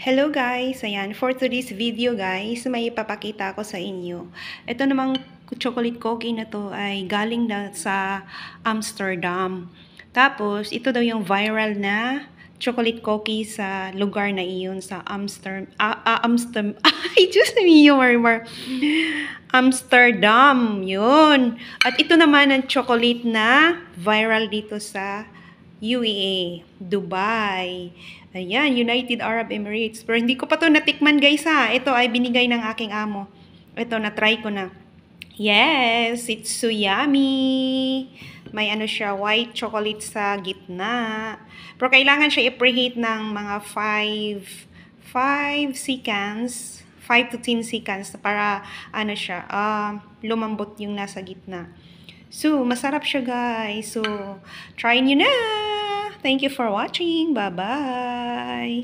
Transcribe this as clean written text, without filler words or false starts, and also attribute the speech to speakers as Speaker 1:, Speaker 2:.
Speaker 1: Hello guys! Ayan, for today's video guys, may ipapakita ko sa inyo. Ito namang chocolate cookie na to ay galing na sa Amsterdam. Tapos, ito daw yung viral na chocolate cookie sa lugar na iyon sa ay, Diyos mio, Marmar. Amsterdam, yun. At ito naman ang chocolate na viral dito sa UAE, Dubai. Ayan, United Arab Emirates. Pero hindi ko pa to natikman guys ha. Ito ay binigay ng aking amo. Ito, na-try ko na. Yes, it's so yummy. May ano siya, white chocolate sa gitna. Pero kailangan siya i-preheat ng mga 5 seconds. 5 to 10 seconds para ano siya, lumambot yung nasa gitna. So, masarap siya guys. So, try nyo na! Thank you for watching. Bye-bye!